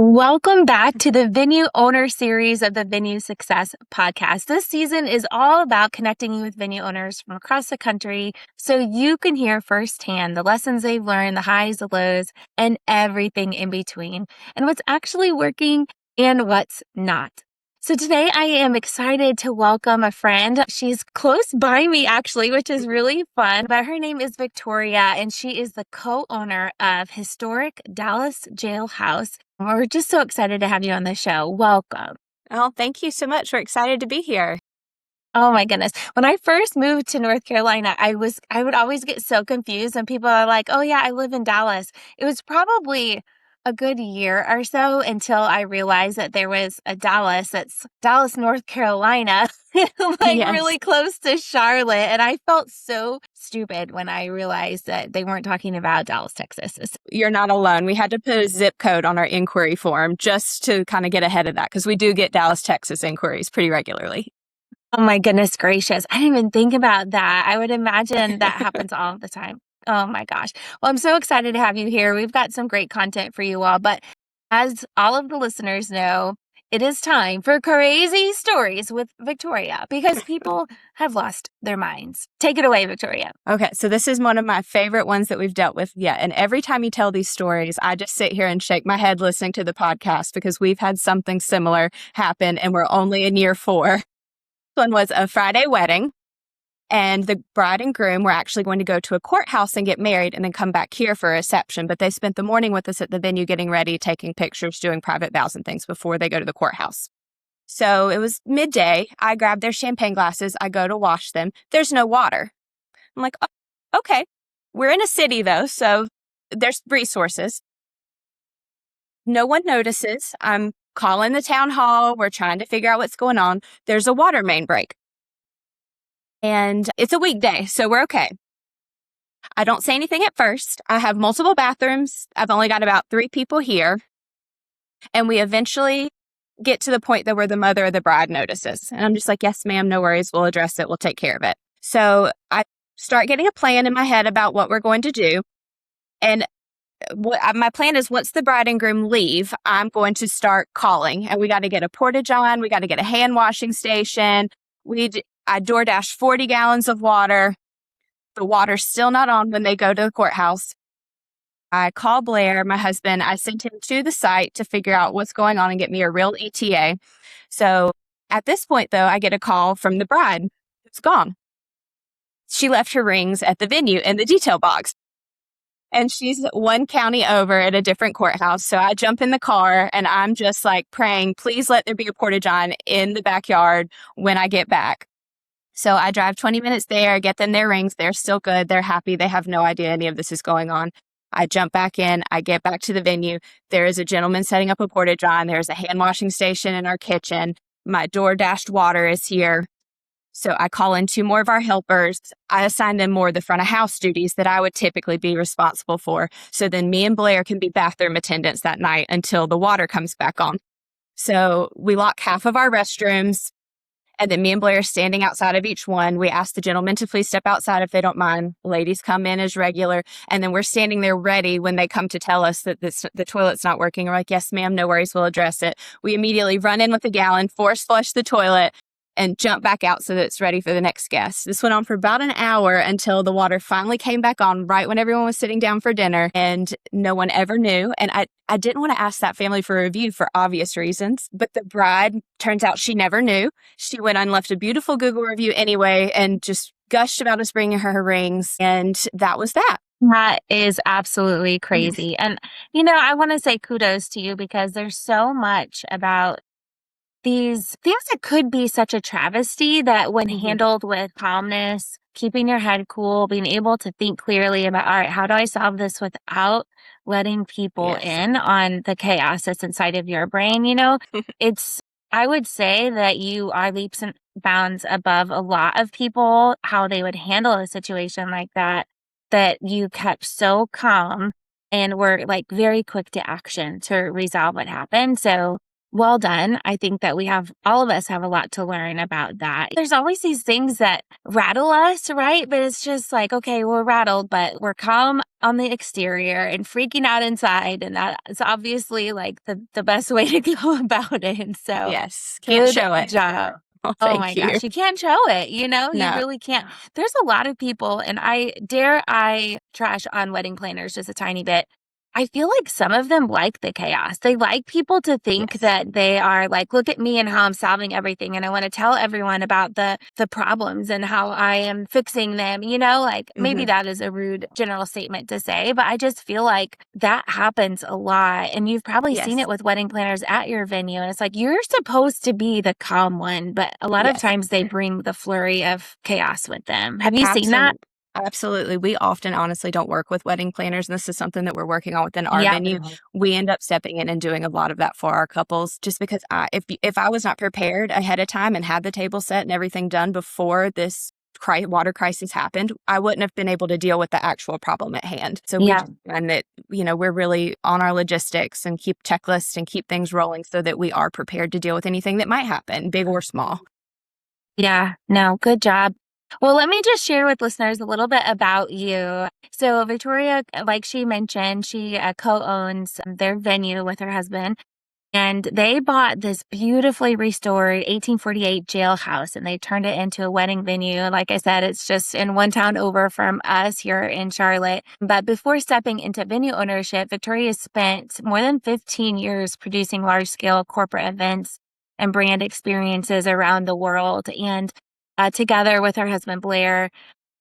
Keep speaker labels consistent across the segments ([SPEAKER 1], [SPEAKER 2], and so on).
[SPEAKER 1] Welcome back to the Venue Owner series of the Venue Success Podcast. This season is all about connecting you with venue owners from across the country so you can hear firsthand the lessons they've learned, the highs, the lows, and everything in between, and what's actually working and what's not. So today I am excited to welcome a friend. She's close by me actually, which is really fun, but her name is Victoria and she is the co-owner of historic Dallas Jailhouse. We're just so excited to have you on the show. Welcome.
[SPEAKER 2] Oh, thank you so much. We're excited to be here.
[SPEAKER 1] Oh my goodness. When I first moved to North Carolina, I would always get so confused when people are like, "Oh yeah, I live in Dallas." It was probably a good year or so until I realized that there was a Dallas that's Dallas, North Carolina, like
[SPEAKER 2] Yes.
[SPEAKER 1] really close to Charlotte. And I felt so stupid when I realized that they weren't talking about Dallas, Texas.
[SPEAKER 2] You're not alone. We had to put a zip code on our inquiry form just to kind of get ahead of that because we do get Dallas, Texas inquiries pretty regularly.
[SPEAKER 1] Oh my goodness gracious. I didn't even think about that. I would imagine that happens all the time. Oh my gosh. Well, I'm so excited to have you here. We've got some great content for you all, but as all of the listeners know, it is time for crazy stories with Victoria because people have lost their minds. Take it away, Victoria.
[SPEAKER 2] Okay, so this is one of my favorite ones that we've dealt with yet. And every time you tell these stories, I just sit here and shake my head listening to the podcast because we've had something similar happen and we're only in year 4. This one was a Friday wedding. And the bride and groom were actually going to go to a courthouse and get married and then come back here for a reception. But they spent the morning with us at the venue getting ready, taking pictures, doing private vows and things before they go to the courthouse. So it was midday. I grab their champagne glasses. I go to wash them. There's no water. I'm like, oh, okay. We're in a city though, so there's resources. No one notices. I'm calling the town hall. We're trying to figure out what's going on. There's a water main break. And it's a weekday, so we're okay. I don't say anything at first. I have multiple bathrooms. I've only got about 3 people here. And we eventually get to the point that where the mother of the bride notices. And I'm just like, yes, ma'am, no worries. We'll address it. We'll take care of it. So I start getting a plan in my head about what we're going to do. And my plan is once the bride and groom leave, I'm going to start calling. And we got to get a portage on. We got to get a hand washing station. I DoorDash 40 gallons of water. The water's still not on when they go to the courthouse. I call Blair, my husband. I sent him to the site to figure out what's going on and get me a real ETA. So at this point, though, I get a call from the bride. It's gone. She left her rings at the venue in the detail box. And she's 1 county over at a different courthouse. So I jump in the car and I'm just like praying, please let there be a portage on in the backyard when I get back. So I drive 20 minutes there, get them their rings. They're still good. They're happy. They have no idea any of this is going on. I jump back in. I get back to the venue. There is a gentleman setting up a portage on. There's a hand washing station in our kitchen. My DoorDashed water is here. So I call in 2 more of our helpers. I assign them more of the front of house duties that I would typically be responsible for. So then me and Blair can be bathroom attendants that night until the water comes back on. So we lock half of our restrooms. And then me and Blair are standing outside of each one. We ask the gentlemen to please step outside if they don't mind. Ladies come in as regular. And then we're standing there ready when they come to tell us that the toilet's not working. We're like, yes, ma'am, no worries, we'll address it. We immediately run in with a gallon, force flush the toilet, and jump back out so that it's ready for the next guest. This went on for about an hour until the water finally came back on right when everyone was sitting down for dinner, and no one ever knew. And I didn't want to ask that family for a review for obvious reasons, but the bride, turns out she never knew. She went on and left a beautiful Google review anyway and just gushed about us bringing her her and that was that.
[SPEAKER 1] That is absolutely crazy. And, I want to say kudos to you because there's so much about these things that could be such a travesty that when handled with calmness, keeping your head cool, being able to think clearly about, all right, how do I solve this without letting people in on the chaos that's inside of your brain? I would say that you are leaps and bounds above a lot of people, how they would handle a situation like that you kept so calm and were like very quick to action to resolve what happened. So well done. I think that all of us have a lot to learn about that. There's always these things that rattle us, right? But it's just like, okay, we're rattled, but we're calm on the exterior and freaking out inside. And that is obviously like the best way to go about it. And so
[SPEAKER 2] Yes. Can't
[SPEAKER 1] good
[SPEAKER 2] show it.
[SPEAKER 1] job.
[SPEAKER 2] Oh,
[SPEAKER 1] Oh my
[SPEAKER 2] thank you.
[SPEAKER 1] gosh, you can't show it, you
[SPEAKER 2] No.
[SPEAKER 1] really can't. There's a lot of people, and I trash on wedding planners just a tiny bit. I feel like some of them like the chaos. They like people to think
[SPEAKER 2] Yes.
[SPEAKER 1] that they are like, look at me and how I'm solving everything. And I want to tell everyone about the problems and how I am fixing them. Like maybe
[SPEAKER 2] Mm-hmm.
[SPEAKER 1] that is a rude general statement to say, but I just feel like that happens a lot. And you've probably seen
[SPEAKER 2] Yes.
[SPEAKER 1] it with wedding planners at your venue. And it's like, you're supposed to be the calm one, but a lot of
[SPEAKER 2] Yes.
[SPEAKER 1] times they bring the flurry of chaos with them. Have you seen that?
[SPEAKER 2] Absolutely. Absolutely. We often honestly don't work with wedding planners, and this is something that we're working on within our
[SPEAKER 1] Yeah.
[SPEAKER 2] venue. We end up stepping in and doing a lot of that for our couples just because if I was not prepared ahead of time and had the table set and everything done before this water crisis happened, I wouldn't have been able to deal with the actual problem at hand. So we
[SPEAKER 1] Yeah.
[SPEAKER 2] just find that, we're really on our logistics and keep checklists and keep things rolling so that we are prepared to deal with anything that might happen, big or small.
[SPEAKER 1] Yeah, no, good job. Well, let me just share with listeners a little bit about you. So, Victoria, like she mentioned, she co-owns their venue with her husband, and they bought this beautifully restored 1848 jailhouse and they turned it into a wedding venue. Like I said, it's just in one town over from us here in Charlotte. But before stepping into venue ownership, Victoria spent more than 15 years producing large-scale corporate events and brand experiences around the world. And together with her husband, Blair,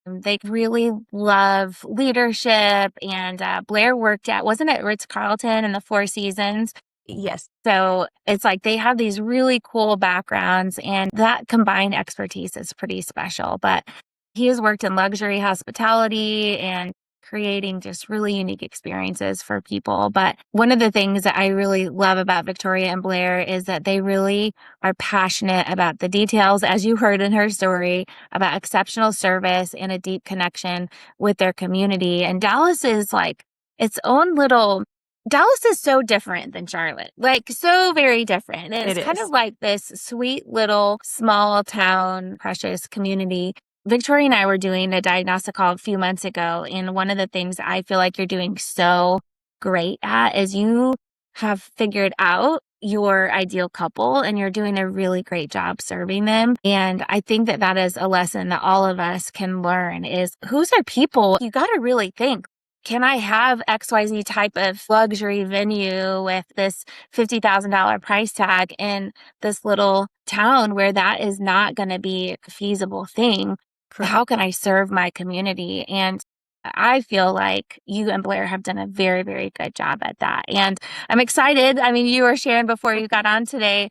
[SPEAKER 1] they really love leadership. And Blair wasn't it Ritz-Carlton and the Four Seasons?
[SPEAKER 2] Yes.
[SPEAKER 1] So it's like they have these really cool backgrounds, and that combined expertise is pretty special. But he has worked in luxury hospitality and creating just really unique experiences for people. But one of the things that I really love about Victoria and Blair is that they really are passionate about the details, as you heard in her story, about exceptional service and a deep connection with their community. And Dallas is like its own little Dallas is so different than Charlotte, like so very different. And it's
[SPEAKER 2] It
[SPEAKER 1] kind of
[SPEAKER 2] is.
[SPEAKER 1] like this sweet little small town, precious community. Victoria and I were doing a diagnostic call a few months ago. And one of the things I feel like you're doing so great at is you have figured out your ideal couple and you're doing a really great job serving them. And I think that that is a lesson that all of us can learn is who's our people? You got to really think, can I have XYZ type of luxury venue with this $50,000 price tag in this little town where that is not going to be a feasible thing?
[SPEAKER 2] Correct.
[SPEAKER 1] How can I serve my community? And I feel like you and Blair have done a very, very good job at that. And I'm excited. I mean, you were sharing before you got on today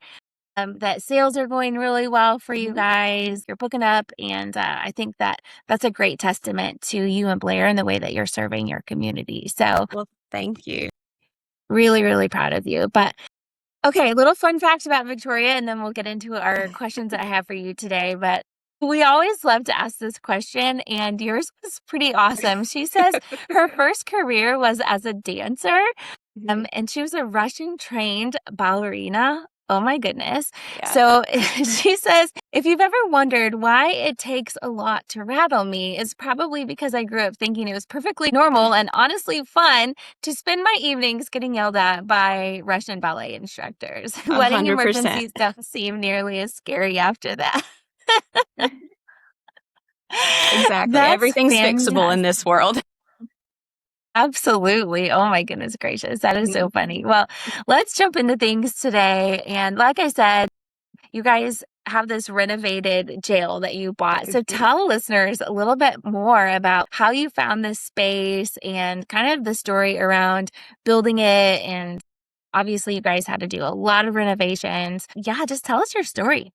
[SPEAKER 1] that sales are going really well for you guys. You're booking up. And I think that that's a great testament to you and Blair and the way that you're serving your community. So,
[SPEAKER 2] Well, thank you.
[SPEAKER 1] really, really proud of you. But okay, little fun fact about Victoria, and then we'll get into our questions that I have for you today. But we always love to ask this question, and yours was pretty awesome. She says her first career was as a dancer. And she was a Russian trained ballerina. Oh my goodness.
[SPEAKER 2] Yeah.
[SPEAKER 1] So she says, if you've ever wondered why it takes a lot to rattle me, it's probably because I grew up thinking it was perfectly normal and honestly fun to spend my evenings getting yelled at by Russian ballet instructors. Wedding
[SPEAKER 2] 100%.
[SPEAKER 1] emergencies don't seem nearly as scary after that.
[SPEAKER 2] Exactly.
[SPEAKER 1] That's
[SPEAKER 2] Everything's fixable in
[SPEAKER 1] fantastic.
[SPEAKER 2] this world.
[SPEAKER 1] Absolutely. Oh my goodness gracious. That is so funny. Well, let's jump into things today. And like I said, you guys have this renovated jail that you bought. So tell listeners a little bit more about how you found this space and kind of the story around building it. And obviously, you guys had to do a lot of renovations. Yeah, just tell us your story.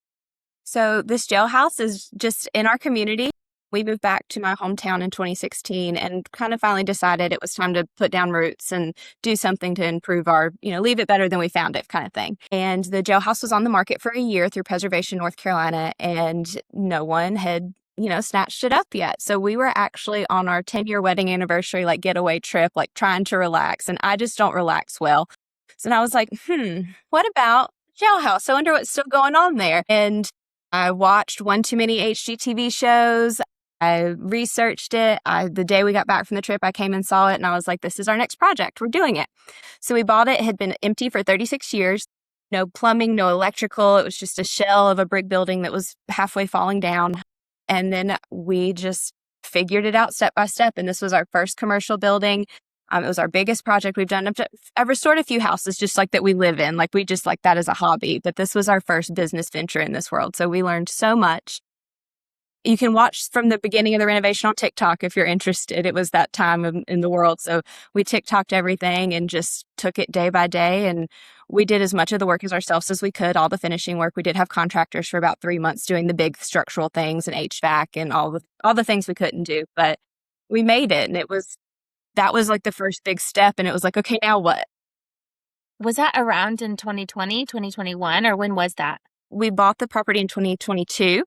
[SPEAKER 2] So this jailhouse is just in our community. We moved back to my hometown in 2016 and kind of finally decided it was time to put down roots and do something to improve our, leave it better than we found it kind of thing. And the jailhouse was on the market for a year through Preservation, North Carolina, and no one had snatched it up yet. So we were actually on our 10-year wedding anniversary, like getaway trip, like trying to relax. And I just don't relax well. So I was like, what about jailhouse. I wonder what's still going on there. And I watched one too many HGTV shows. I researched it. The day we got back from the trip, I came and saw it, and I was like, this is our next project. We're doing it. So we bought it. It had been empty for 36 years. No plumbing, no electrical. It was just a shell of a brick building that was halfway falling down. And then we just figured it out step by step. And this was our first commercial building. It was our biggest project we've done. I've restored a few houses just like that we live in. Like we just like that as a hobby. But this was our first business venture in this world. So we learned so much. You can watch from the beginning of the renovation on TikTok if you're interested. It was that time in the world. So we TikToked everything and just took it day by day. And we did as much of the work as ourselves as we could, all the finishing work. We did have contractors for about 3 months doing the big structural things and HVAC and all the things we couldn't do. But we made it. And that was like the first big step. And it was like, okay, now what?
[SPEAKER 1] Was that around in 2020, 2021, or when was that?
[SPEAKER 2] We bought the property in 2022.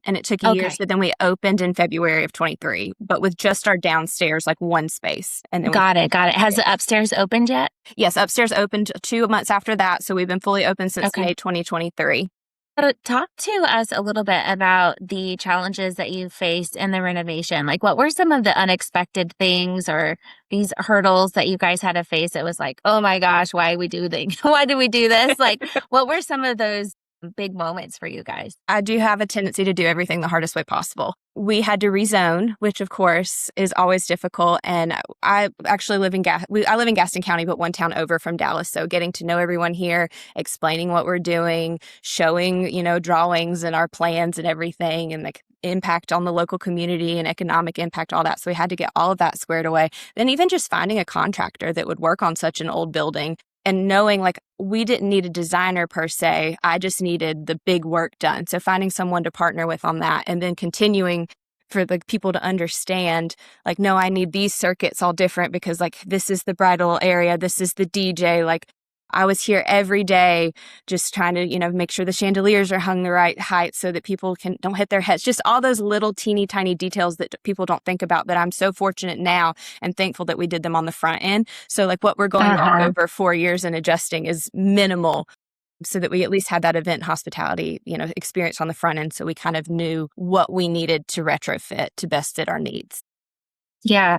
[SPEAKER 2] And it took a year, so then we opened in February of 23, but with just our downstairs, like one space. And then
[SPEAKER 1] Got it. Has the upstairs opened yet?
[SPEAKER 2] Yes, upstairs opened 2 months after that, so we've been fully open since May 2023.
[SPEAKER 1] So talk to us a little bit about the challenges that you faced in the renovation. Like, what were some of the unexpected things or these hurdles that you guys had to face? It was like, oh my gosh, why do we do this? Like, what were some of those big moments for you guys?
[SPEAKER 2] I do have a tendency to do everything the hardest way possible. We had to rezone, which of course is always difficult. And I actually live in I live in Gaston County, but one town over from Dallas. So getting to know everyone here, explaining what we're doing, showing, drawings and our plans and everything, and like impact on the local community and economic impact, all that. So we had to get all of that squared away. Then even just finding a contractor that would work on such an old building. And knowing like we didn't need a designer per se, I just needed the big work done. So finding someone to partner with on that and then continuing for the people to understand like, no, I need these circuits all different because like this is the bridal area, this is the DJ. Like I was here every day just trying to, make sure the chandeliers are hung the right height so that people don't hit their heads. Just all those little teeny tiny details that people don't think about that I'm so fortunate now and thankful that we did them on the front end. So like what we're going back over 4 years and adjusting is minimal so that we at least had that event hospitality, experience on the front end. So we kind of knew what we needed to retrofit to best fit our needs.
[SPEAKER 1] Yeah.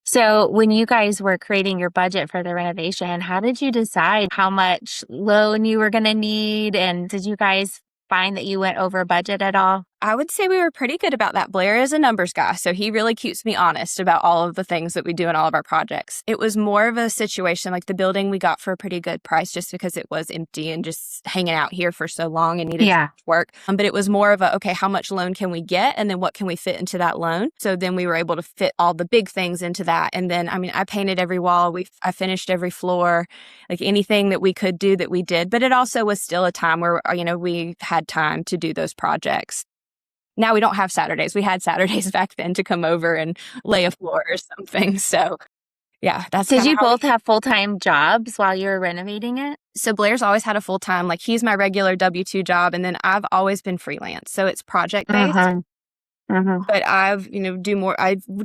[SPEAKER 1] So when you guys were creating your budget for the renovation, how did you decide how much loan you were going to need? And did you guys find that you went over budget at all?
[SPEAKER 2] I would say we were pretty good about that. Blair is a numbers guy, so he really keeps me honest about all of the things that we do in all of our projects. It was more of a situation like the building we got for a pretty good price just because it was empty and just hanging out here for so long and needed work. But it was more of okay, how much loan can we get? And then what can we fit into that loan? So then we were able to fit all the big things into that. And then, I painted every wall. I finished every floor, like anything that we could do that we did. But it also was still a time where, we had time to do those projects. Now we don't have Saturdays. We had Saturdays back then to come over and lay a floor or something. So yeah, that's
[SPEAKER 1] Did you both have full-time jobs while you were renovating it?
[SPEAKER 2] So Blair's always had a full-time, like he's my regular W-2 job. And then I've always been freelance. So it's project-based. But I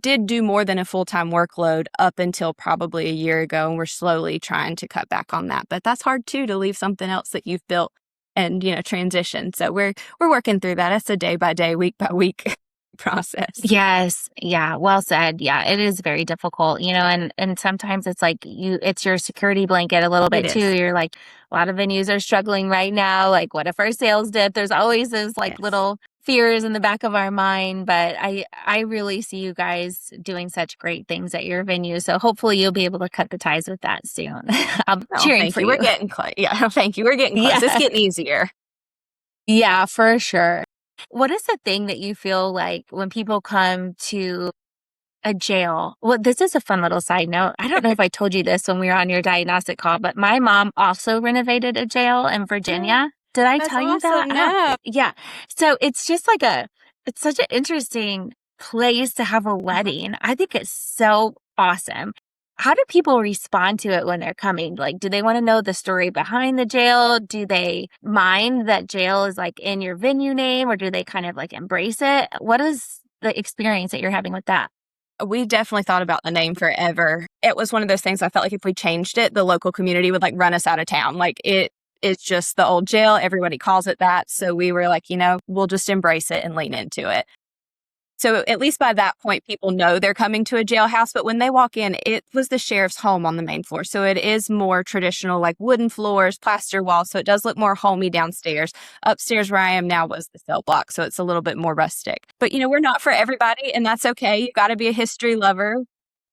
[SPEAKER 2] did do more than a full-time workload up until probably a year ago. And we're slowly trying to cut back on that. But that's hard too, to leave something else that you've built and, transition. So we're working through that. It's a day by day, week by week process.
[SPEAKER 1] Yes. Yeah. Well said. Yeah. It is very difficult, and sometimes it's like it's your security blanket a little bit too. You're like, a lot of venues are struggling right now. Like, what if our sales dip? There's always those little fears in the back of our mind, but I really see you guys doing such great things at your venue. So hopefully you'll be able to cut the ties with that soon. I'm cheering for you.
[SPEAKER 2] We're getting close. Yeah, thank you. We're getting close. It's getting easier.
[SPEAKER 1] Yeah, for sure. What is the thing that you feel like when people come to a jail? Well, this is a fun little side note. I don't know if I told you this when we were on your diagnostic call, but my mom also renovated a jail in Virginia. Did I tell you that?
[SPEAKER 2] No.
[SPEAKER 1] Yeah. So it's just it's such an interesting place to have a wedding. I think it's so awesome. How do people respond to it when they're coming? Like, do they want to know the story behind the jail? Do they mind that jail is in your venue name, or do they kind of embrace it? What is the experience that you're having with that?
[SPEAKER 2] We definitely thought about the name forever. It was one of those things I felt like if we changed it, the local community would run us out of town. is just the old jail. Everybody calls it that. So we were like, we'll just embrace it and lean into it. So at least by that point, people know they're coming to a jailhouse. But when they walk in, it was the sheriff's home on the main floor. So it is more traditional, like wooden floors, plaster walls. So it does look more homey downstairs. Upstairs where I am now was the cell block. So it's a little bit more rustic. But, we're not for everybody, and that's okay. You've got to be a history lover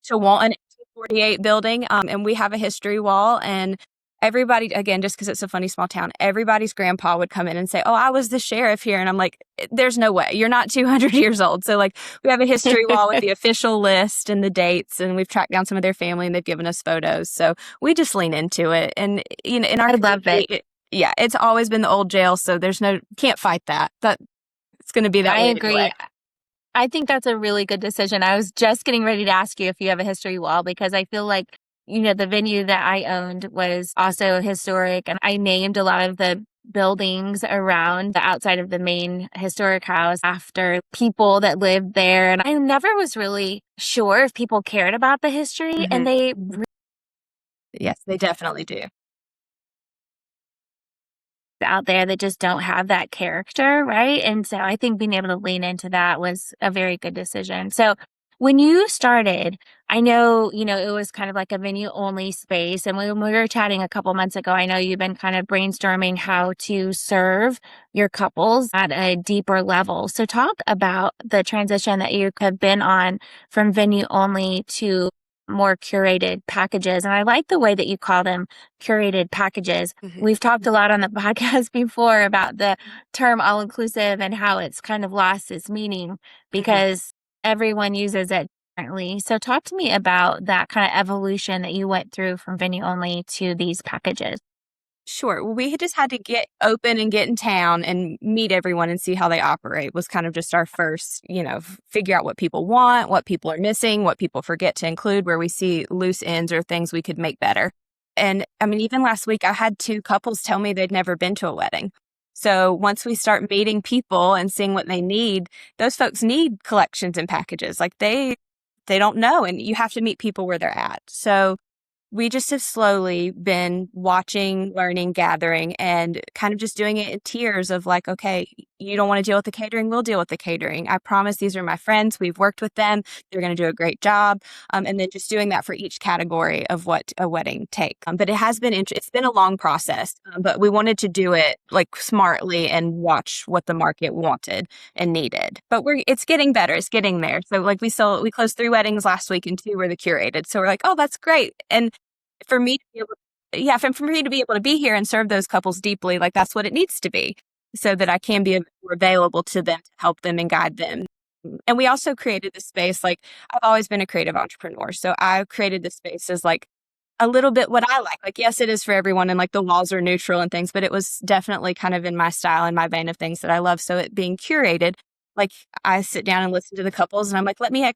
[SPEAKER 2] to want an 1848 building. And we have a history wall. And everybody, again, just because it's a funny small town, everybody's grandpa would come in and say, "Oh, I was the sheriff here." And I'm like, there's no way. You're not 200 years old. So like we have a history wall with the official list and the dates, and we've tracked down some of their family and they've given us photos. So we just lean into it. And, in our
[SPEAKER 1] I love it.
[SPEAKER 2] Yeah, it's always been the old jail. So can't fight that. It's going to be that
[SPEAKER 1] I
[SPEAKER 2] way
[SPEAKER 1] agree.
[SPEAKER 2] anyway.
[SPEAKER 1] I think that's a really good decision. I was just getting ready to ask you if you have a history wall, because I feel like, the venue that I owned was also historic, and I named a lot of the buildings around the outside of the main historic house after people that lived there. And I never was really sure if people cared about the history, and they
[SPEAKER 2] Yes, they definitely do.
[SPEAKER 1] out there that just don't have that character, right? And so I think being able to lean into that was a very good decision. So when you started, I know, it was kind of like a venue only space. And when we were chatting a couple months ago, I know you've been kind of brainstorming how to serve your couples at a deeper level. So talk about the transition that you have been on from venue only to more curated packages. And I like the way that you call them curated packages. We've talked a lot on the podcast before about the term all inclusive and how it's kind of lost its meaning because everyone uses it differently. So talk to me about that kind of evolution that you went through from venue only to these packages.
[SPEAKER 2] Sure. Well, we just had to get open and get in town and meet everyone and see how they operate was kind of just our first, figure out what people want, what people are missing, what people forget to include, where we see loose ends or things we could make better. And I mean, even last week, I had 2 couples tell me they'd never been to a wedding. So once we start meeting people and seeing what they need, those folks need collections and packages. Like they don't know, and you have to meet people where they're at. So we just have slowly been watching, learning, gathering, and kind of just doing it in tiers of like, okay, you don't want to deal with the catering, we'll deal with the catering. I promise these are my friends. We've worked with them. They're going to do a great job. And then just doing that for each category of what a wedding takes. But it has been, it's been a long process, but we wanted to do it like smartly and watch what the market wanted and needed. But it's getting better. It's getting there. So like we closed 3 weddings last week and 2 were the curated. So we're like, oh, that's great. And for me to be able to be here and serve those couples deeply, like that's what it needs to be so that I can be more available to them to help them and guide them. And we also created the space, like I've always been a creative entrepreneur. So I created the space as like a little bit what I like. Like, yes, it is for everyone and like the walls are neutral and things, but it was definitely kind of in my style and my vein of things that I love. So it being curated, like I sit down and listen to the couples and I'm like, let me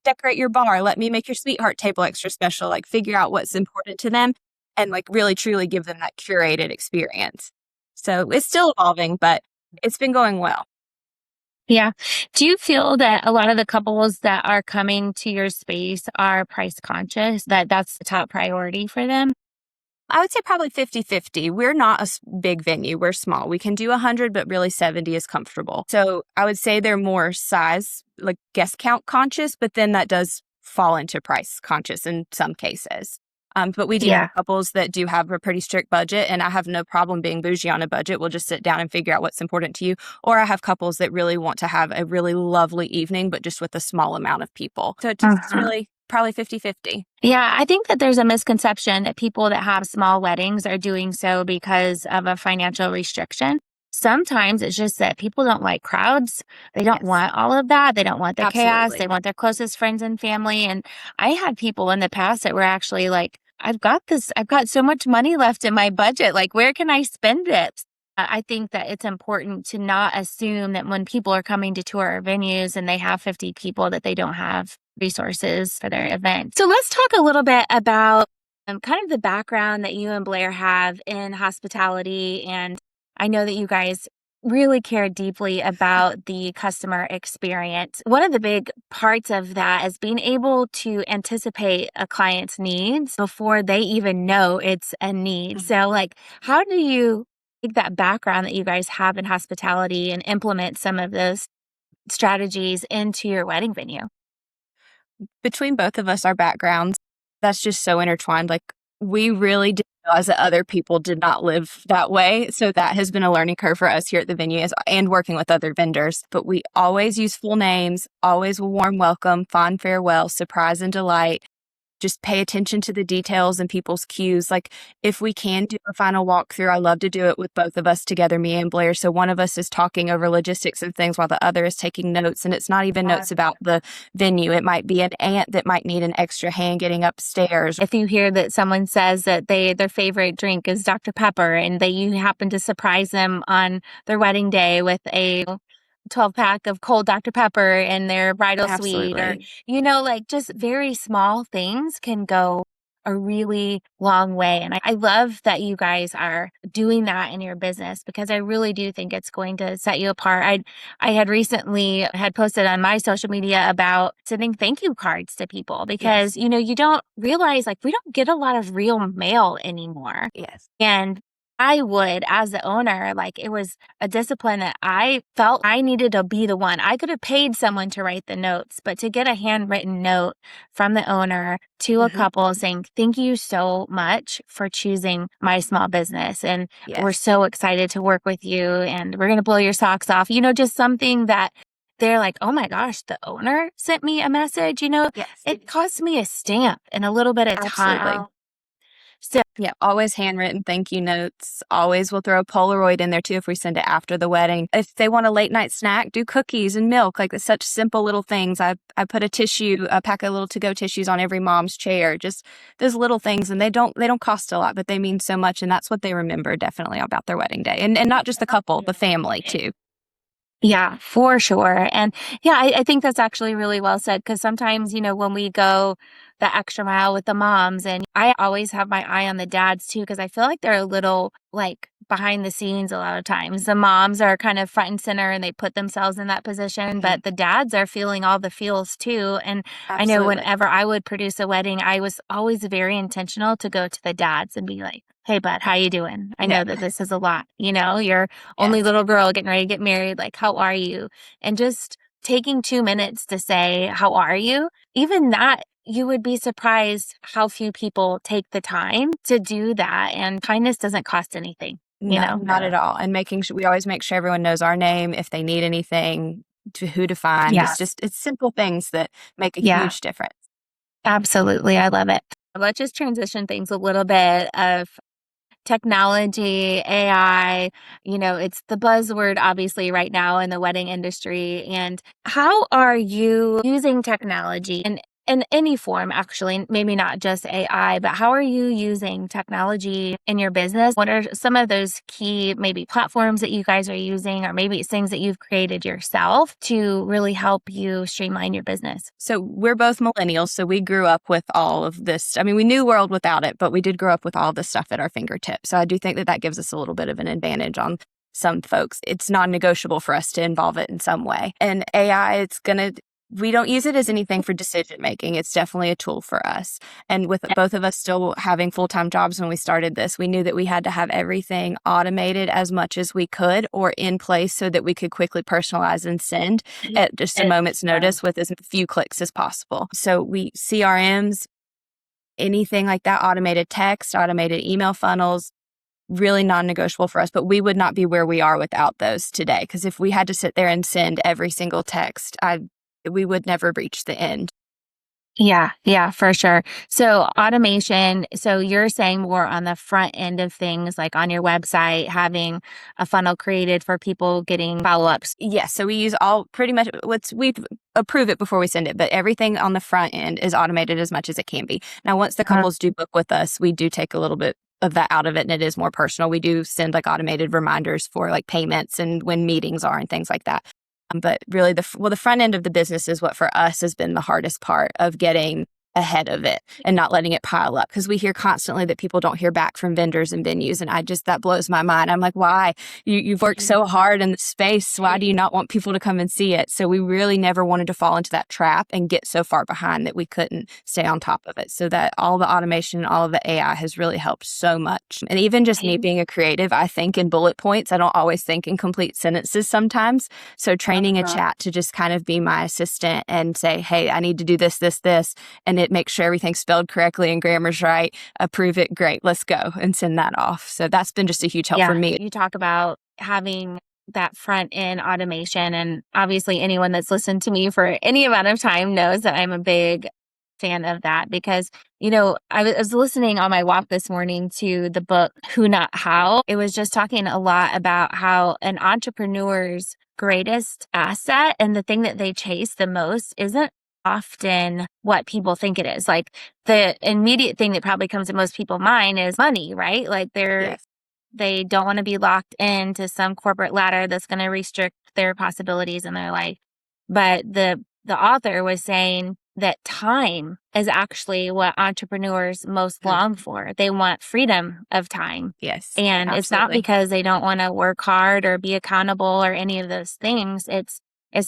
[SPEAKER 2] decorate your bar. Let me make your sweetheart table extra special. Like figure out what's important to them and like really truly give them that curated experience. So it's still evolving, but it's been going well.
[SPEAKER 1] Yeah. Do you feel that a lot of the couples that are coming to your space are price conscious, that that's the top priority for them?
[SPEAKER 2] I would say probably 50-50. We're not a big venue. We're small. We can do 100, but really 70 is comfortable. So I would say they're more size, like guest count conscious, but then that does fall into price conscious in some cases. But we do have couples that do have a pretty strict budget, and I have no problem being bougie on a budget. We'll just sit down and figure out what's important to you. Or I have couples that really want to have a really lovely evening, but just with a small amount of people. So it's just really probably 50-50.
[SPEAKER 1] Yeah, I think that there's a misconception that people that have small weddings are doing so because of a financial restriction. Sometimes it's just that people don't like crowds. They don't want all of that. They don't want the chaos. They want their closest friends and family. And I had people in the past that were actually like, I've got so much money left in my budget. Like, where can I spend it? I think that it's important to not assume that when people are coming to tour our venues and they have 50 people that they don't have resources for their event. So let's talk a little bit about kind of the background that you and Blair have in hospitality. And I know that you guys really care deeply about the customer experience. One of the big parts of that is being able to anticipate a client's needs before they even know it's a need. So, like, how do you take that background that you guys have in hospitality and implement some of those strategies into your wedding venue?
[SPEAKER 2] Between both of us, our backgrounds, that's just so intertwined. Like, we really didn't realize that other people did not live that way. So that has been a learning curve for us here at the venue and working with other vendors. But we always use full names, always a warm welcome, fond farewell, surprise and delight. Just pay attention to the details and people's cues. Like, if we can do a final walkthrough, I love to do it with both of us together, me and Blair. So one of us is talking over logistics of things while the other is taking notes. And it's not even notes about the venue. It might be an aunt that might need an extra hand getting upstairs.
[SPEAKER 1] If you hear that someone says that their favorite drink is Dr. Pepper and that you happen to surprise them on their wedding day with a 12-pack of cold Dr. Pepper in their bridal suite, or,
[SPEAKER 2] Absolutely.
[SPEAKER 1] like, just very small things can go a really long way. And I love that you guys are doing that in your business, because I really do think it's going to set you apart. I had recently had posted on my social media about sending thank you cards to people, because,
[SPEAKER 2] Yes.
[SPEAKER 1] you don't realize, like, we don't get a lot of real mail anymore.
[SPEAKER 2] Yes.
[SPEAKER 1] And I would, as the owner, like, it was a discipline that I felt I needed to be the one. I could have paid someone to write the notes, but to get a handwritten note from the owner to a couple saying, thank you so much for choosing my small business. And we're
[SPEAKER 2] Yes.
[SPEAKER 1] so excited to work with you, and we're going to blow your socks off. Just something that they're like, oh my gosh, the owner sent me a message.
[SPEAKER 2] Yes.
[SPEAKER 1] It cost me a stamp and a little bit of
[SPEAKER 2] Absolutely.
[SPEAKER 1] time. So,
[SPEAKER 2] Yeah, always handwritten thank you notes. Always will throw a Polaroid in there too if we send it after the wedding. If they want a late night snack, do cookies and milk. Like, it's such simple little things. I put a pack of little to go tissues on every mom's chair. Just those little things, and they don't cost a lot, but they mean so much, and that's what they remember definitely about their wedding day. And not just the couple, the family too.
[SPEAKER 1] yeah, for sure. And yeah, I think that's actually really well said, because sometimes, when we go the extra mile with the moms, and I always have my eye on the dads too, because I feel like they're a little, like, behind the scenes a lot of times. The moms are kind of front and center and they put themselves in that position, but the dads are feeling all the feels too. And I know
[SPEAKER 2] Absolutely.
[SPEAKER 1] whenever I would produce a wedding, I was always very intentional to go to the dads and be like, hey, bud, how you doing? I know that this is a lot. You're only
[SPEAKER 2] Yes.
[SPEAKER 1] little girl getting ready to get married. Like, how are you? And just taking 2 minutes to say, how are you? Even that, you would be surprised how few people take the time to do that. And kindness doesn't cost anything,
[SPEAKER 2] No, not at all. And making sure we always make sure everyone knows our name, if they need anything, to who to find.
[SPEAKER 1] Yeah.
[SPEAKER 2] It's simple things that make a
[SPEAKER 1] Yeah,
[SPEAKER 2] huge difference.
[SPEAKER 1] absolutely. I love it. Let's just transition things a little bit of technology, AI. It's the buzzword obviously right now in the wedding industry. And how are you using technology in any form, actually, maybe not just AI, but how are you using technology in your business? What are some of those key maybe platforms that you guys are using, or maybe it's things that you've created yourself to really help you streamline your business?
[SPEAKER 2] So we're both millennials, so we grew up with all of this. I mean, we knew the world without it, but we did grow up with all this stuff at our fingertips. So I do think that gives us a little bit of an advantage on some folks. It's non-negotiable for us to involve it in some way. And AI, we don't use it as anything for decision making. It's definitely a tool for us. And with both of us still having full-time jobs when we started this, we knew that we had to have everything automated as much as we could, or in place so that we could quickly personalize and send at just a moment's notice with as few clicks as possible. So CRMs, anything like that, automated text, automated email funnels, really non-negotiable for us, but we would not be where we are without those today. Because if we had to sit there and send every single text, we would never reach the end.
[SPEAKER 1] Yeah, for sure. So automation, so you're saying more on the front end of things, like on your website, having a funnel created for people getting follow-ups.
[SPEAKER 2] Yes. So we use all pretty much we approve it before we send it, but everything on the front end is automated as much as it can be. Now, once the couples do book with us, we do take a little bit of that out of it, and it is more personal. We do send like automated reminders for like payments and when meetings are and things like that. But really the front end of the business is what for us has been the hardest part of getting ahead of it and not letting it pile up. Because we hear constantly that people don't hear back from vendors and venues. And that blows my mind. I'm like, why? You've worked so hard in the space. Why do you not want people to come and see it? So we really never wanted to fall into that trap and get so far behind that we couldn't stay on top of it. So that all the automation, all of the AI has really helped so much. And even just me being a creative, I think in bullet points. I don't always think in complete sentences sometimes. So training a chat to just kind of be my assistant and say, hey, I need to do this, this, this, and it makes sure everything's spelled correctly and grammar's right, approve it, great, let's go, and send that off. So that's been just a huge help for me.
[SPEAKER 1] You talk about having that front end automation, and obviously anyone that's listened to me for any amount of time knows that I'm a big fan of that because, I was listening on my walk this morning to the book Who Not How. It was just talking a lot about how an entrepreneur's greatest asset and the thing that they chase the most isn't often what people think it is. Like the immediate thing that probably comes to most people's mind is money, right? Like they don't want to be locked into some corporate ladder that's going to restrict their possibilities in their life. But the author was saying that time is actually what entrepreneurs most long for. They want freedom of time.
[SPEAKER 2] Yes.
[SPEAKER 1] And It's not because they don't want to work hard or be accountable or any of those things. It's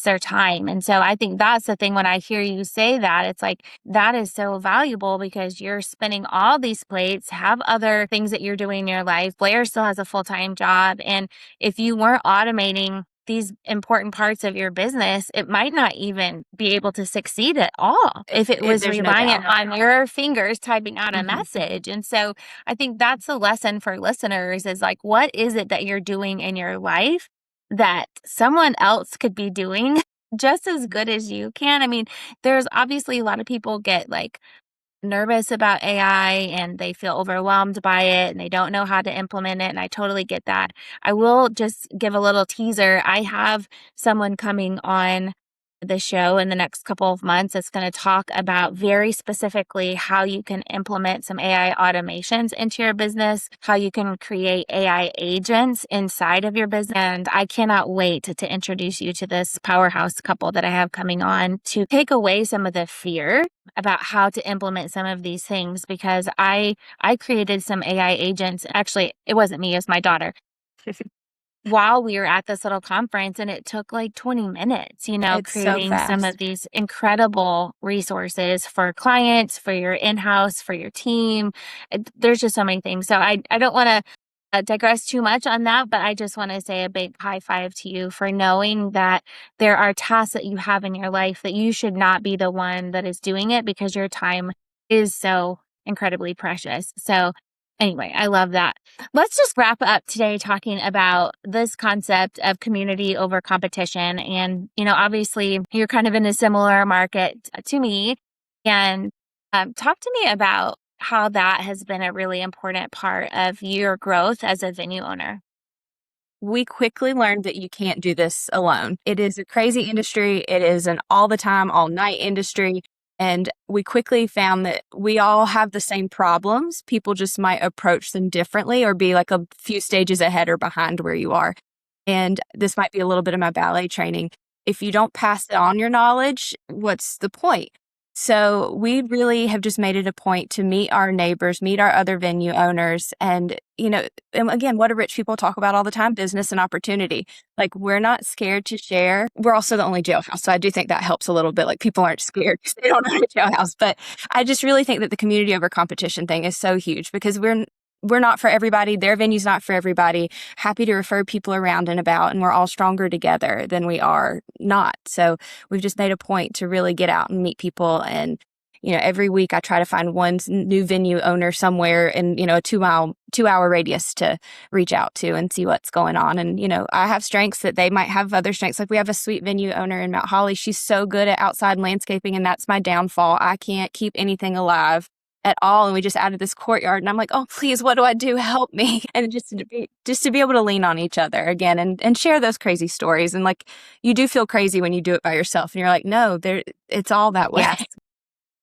[SPEAKER 1] their time. And so I think that's the thing when I hear you say that, it's like, that is so valuable because you're spinning all these plates, have other things that you're doing in your life. Blair still has a full-time job. And if you weren't automating these important parts of your business, it might not even be able to succeed at all if it was reliant on your fingers typing out a message. And so I think that's a lesson for listeners is like, what is it that you're doing in your life that someone else could be doing just as good as you can? I mean, there's obviously a lot of people get like nervous about AI and they feel overwhelmed by it and they don't know how to implement it. And I totally get that. I will just give a little teaser. I have someone coming on the show in the next couple of months that's going to talk about very specifically how you can implement some AI automations into your business, how you can create AI agents inside of your business. And I cannot wait to introduce you to this powerhouse couple that I have coming on to take away some of the fear about how to implement some of these things, because I created some AI agents. Actually, it wasn't me, it was my daughter. While we were at this little conference, and it took like 20 minutes,
[SPEAKER 2] It's
[SPEAKER 1] creating some of these incredible resources for clients, for your in-house, for your team. There's just so many things. So I don't want to digress too much on that, but I just want to say a big high five to you for knowing that there are tasks that you have in your life that you should not be the one that is doing it because your time is so incredibly precious. So anyway, I love that. Let's just wrap up today talking about this concept of community over competition. And, obviously you're kind of in a similar market to me. And talk to me about how that has been a really important part of your growth as a venue owner.
[SPEAKER 2] We quickly learned that you can't do this alone. It is a crazy industry. It is an all the time, all night industry. And we quickly found that we all have the same problems. People just might approach them differently or be like a few stages ahead or behind where you are. And this might be a little bit of my ballet training. If you don't pass on your knowledge, what's the point? So we really have just made it a point to meet our neighbors, meet our other venue owners. And, and again, what do rich people talk about all the time? Business and opportunity. Like, we're not scared to share. We're also the only jailhouse. So I do think that helps a little bit. Like, people aren't scared because they don't know a jailhouse. But I just really think that the community over competition thing is so huge because we're not for everybody. Their venue's not for everybody. Happy to refer people around and about, and we're all stronger together than we are not. So we've just made a point to really get out and meet people. And, every week I try to find one new venue owner somewhere in, a 2-hour radius to reach out to and see what's going on. And, I have strengths that they might have other strengths. Like we have a sweet venue owner in Mount Holly. She's so good at outside landscaping, and that's my downfall. I can't keep anything alive at all. And we just added this courtyard, and I'm like, oh, please, what do I do? Help me. And just to be able to lean on each other again and share those crazy stories. And like, you do feel crazy when you do it by yourself, and you're like, no, it's all that way.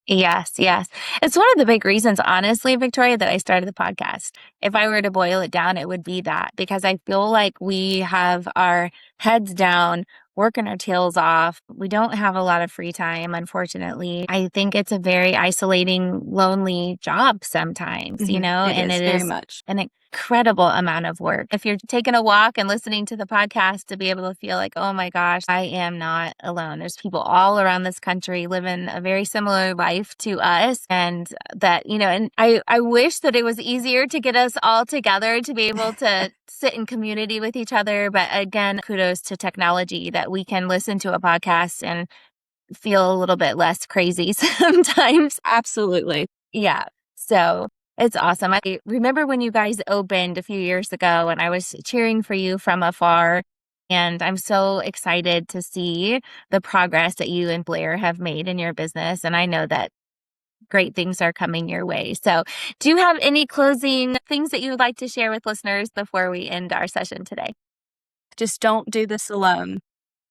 [SPEAKER 1] Yes. It's one of the big reasons, honestly, Victoria, that I started the podcast. If I were to boil it down, it would be that, because I feel like we have our heads down working our tails off. We don't have a lot of free time, unfortunately. I think it's a very isolating, lonely job sometimes, you know, and it
[SPEAKER 2] very
[SPEAKER 1] is
[SPEAKER 2] much.
[SPEAKER 1] an incredible amount of work. If you're taking a walk and listening to the podcast, to be able to feel like, oh my gosh, I am not alone. There's people all around this country living a very similar life to us. And that, you know, and I wish that it was easier to get us all together to be able to sit in community with each other. But again, kudos to technology that we can listen to a podcast and feel a little bit less crazy sometimes.
[SPEAKER 2] Absolutely.
[SPEAKER 1] Yeah. So it's awesome. I remember when you guys opened a few years ago and I was cheering for you from afar. And I'm so excited to see the progress that you and Blair have made in your business. And I know that great things are coming your way. So do you have any closing things that you would like to share with listeners before we end our session today?
[SPEAKER 2] Just don't do this alone.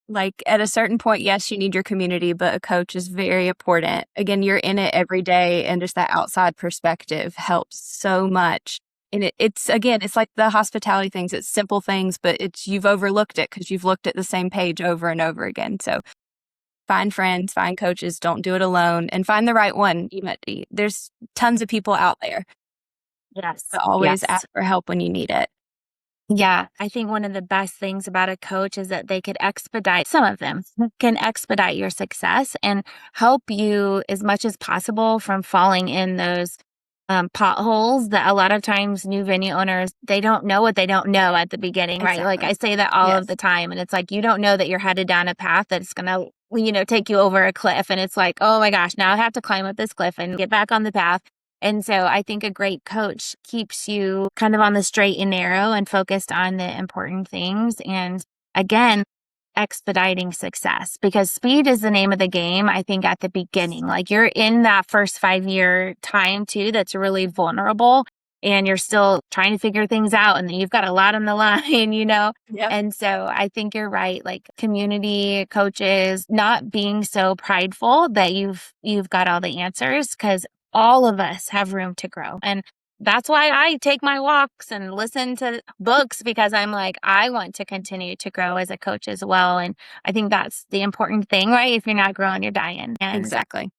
[SPEAKER 2] Like at a certain point, yes, you need your community, but a coach is very important. Again, you're in it every day, and just that outside perspective helps so much. And it's like the hospitality things. It's simple things, but you've overlooked it because you've looked at the same page over and over again. So find friends, find coaches, don't do it alone, and find the right one. There's tons of people out there.
[SPEAKER 1] Yes.
[SPEAKER 2] So always
[SPEAKER 1] Yes.
[SPEAKER 2] ask for help when you need it.
[SPEAKER 1] Yeah, I think one of the best things about a coach is that they could expedite, some of them can expedite your success and help you as much as possible from falling in those potholes that a lot of times new venue owners, they don't know what they don't know at the beginning, right? Like I say that all of the time, and it's like, you don't know that you're headed down a path that's going to, you know, take you over a cliff. And it's like, oh my gosh, now I have to climb up this cliff and get back on the path. And so I think a great coach keeps you kind of on the straight and narrow and focused on the important things. And again, expediting success, because speed is the name of the game. I think at the beginning, like you're in that first 5-year time too, that's really vulnerable and you're still trying to figure things out. And then you've got a lot on the line, you know?
[SPEAKER 2] Yep.
[SPEAKER 1] And so I think you're right. Like community coaches, not being so prideful that you've got all the answers, because all of us have room to grow. And that's why I take my walks and listen to books, because I'm like, I want to continue to grow as a coach as well. And I think that's the important thing, right? If you're not growing, you're dying. And
[SPEAKER 2] Exactly.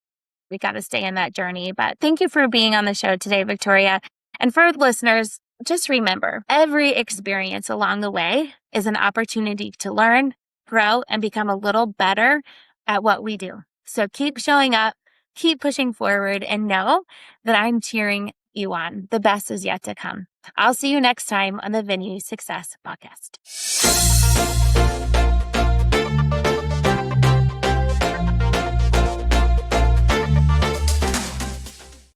[SPEAKER 1] we got to stay in that journey. But thank you for being on the show today, Victoria. And for listeners, just remember, every experience along the way is an opportunity to learn, grow, and become a little better at what we do. So keep showing up, keep pushing forward, and know that I'm cheering you on. The best is yet to come. I'll see you next time on the Venue Success Podcast.